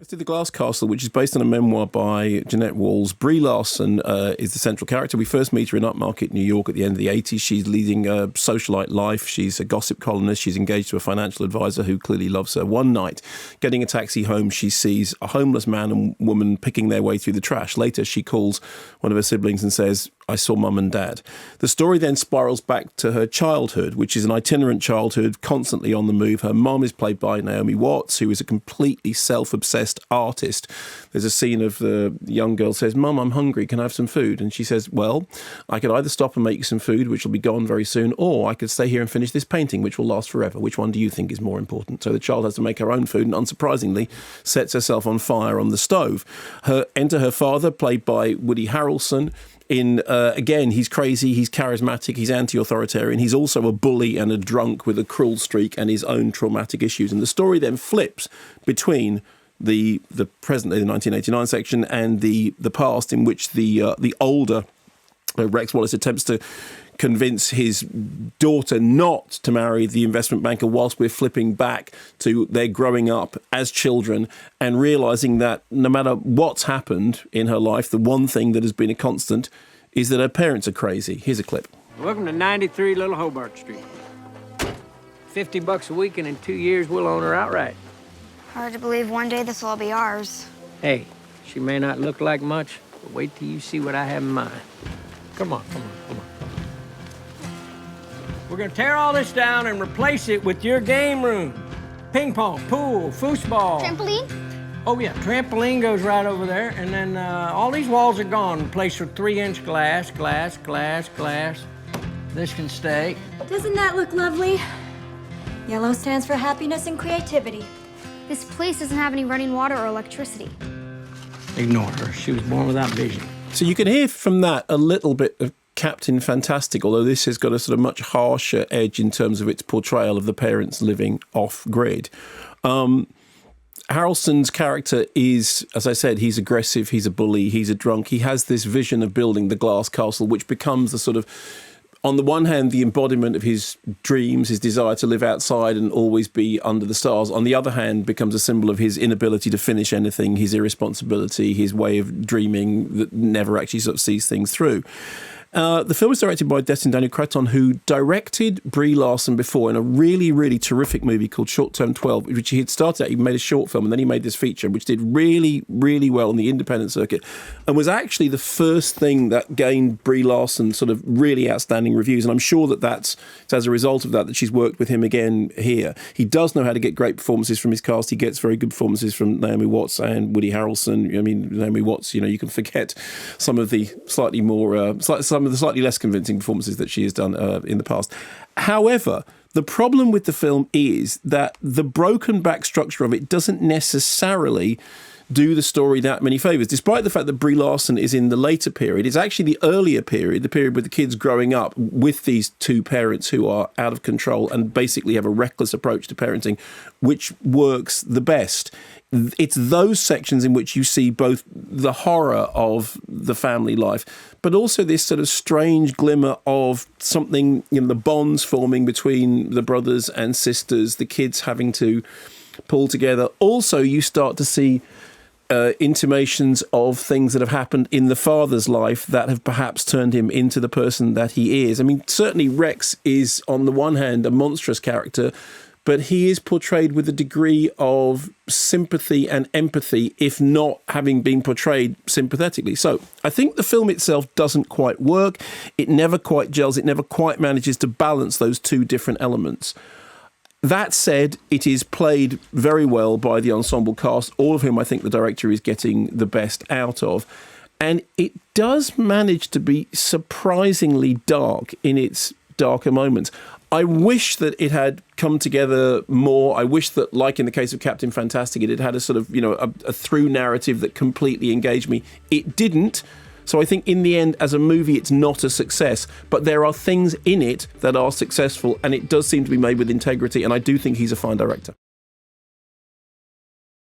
Let's do The Glass Castle, which is based on a memoir by Jeanette Walls. Brie Larson is the central character. We first meet her in upmarket New York at the end of the 80s. She's leading a socialite life. She's a gossip columnist. She's engaged to a financial advisor who clearly loves her. One night, getting a taxi home, she sees a homeless man and woman picking their way through the trash. Later, she calls one of her siblings and says, "I saw Mum and Dad." The story then spirals back to her childhood, which is an itinerant childhood, constantly on the move. Her mum is played by Naomi Watts, who is a completely self-obsessed artist. There's a scene of the young girl says, "Mum, I'm hungry, can I have some food?" And she says, "Well, I could either stop and make you some food, which will be gone very soon, or I could stay here and finish this painting, which will last forever. Which one do you think is more important?" So the child has to make her own food and, unsurprisingly, sets herself on fire on the stove. Enter her father, played by Woody Harrelson. Again, he's crazy, he's charismatic, he's anti-authoritarian, he's also a bully and a drunk with a cruel streak and his own traumatic issues. And the story then flips between the present day, the 1989 section, and the past, in which the older Rex Wallace attempts to convince his daughter not to marry the investment banker, whilst we're flipping back to their growing up as children and realising that no matter what's happened in her life, the one thing that has been a constant is that her parents are crazy. Here's a clip. Welcome to 93 Little Hobart Street. $50 a week, and in 2 years we'll own her outright. Hard to believe one day this will all be ours. Hey, she may not look like much, but wait till you see what I have in mind. Come on. We're gonna tear all this down and replace it with your game room. Ping pong, pool, foosball. Trampoline? Oh yeah, trampoline goes right over there. And then all these walls are gone, replaced with 3-inch glass. This can stay. Doesn't that look lovely? Yellow stands for happiness and creativity. This place doesn't have any running water or electricity. Ignore her, she was born without vision. So you can hear from that a little bit of Captain Fantastic, although this has got a sort of much harsher edge in terms of its portrayal of the parents living off-grid. Harrelson's character is, as I said, he's aggressive, he's a bully, he's a drunk. He has this vision of building the glass castle, which becomes the sort of, on the one hand, the embodiment of his dreams, his desire to live outside and always be under the stars. On the other hand, becomes a symbol of his inability to finish anything, his irresponsibility, his way of dreaming that never actually sort of sees things through. The film was directed by Destin Daniel Cretton, who directed Brie Larson before in a really, really terrific movie called Short Term 12, which he had started out. He made a short film and then he made this feature, which did really, really well on the independent circuit and was actually the first thing that gained Brie Larson sort of really outstanding reviews. And I'm sure that it's as a result of that she's worked with him again here. He does know how to get great performances from his cast. He gets very good performances from Naomi Watts and Woody Harrelson. I mean, Naomi Watts, you can forget some of the slightly more, some of the slightly less convincing performances that she has done in the past. However, the problem with the film is that the broken back structure of it doesn't necessarily do the story that many favours. Despite the fact that Brie Larson is in the later period, it's actually the earlier period, the period with the kids growing up with these two parents who are out of control and basically have a reckless approach to parenting, which works the best. It's those sections in which you see both the horror of the family life, but also this sort of strange glimmer of something, the bonds forming between the brothers and sisters, the kids having to pull together. Also, you start to see intimations of things that have happened in the father's life that have perhaps turned him into the person that he is. I mean, certainly Rex is, on the one hand, a monstrous character, but he is portrayed with a degree of sympathy and empathy, if not having been portrayed sympathetically. So I think the film itself doesn't quite work. It never quite gels. It never quite manages to balance those two different elements. That said, it is played very well by the ensemble cast, all of whom I think the director is getting the best out of. And it does manage to be surprisingly dark in its darker moments. I wish that it had come together more. I wish that, like in the case of Captain Fantastic, it had had a sort of, a through narrative that completely engaged me. It didn't. So I think in the end, as a movie, it's not a success. But there are things in it that are successful, and it does seem to be made with integrity, and I do think he's a fine director.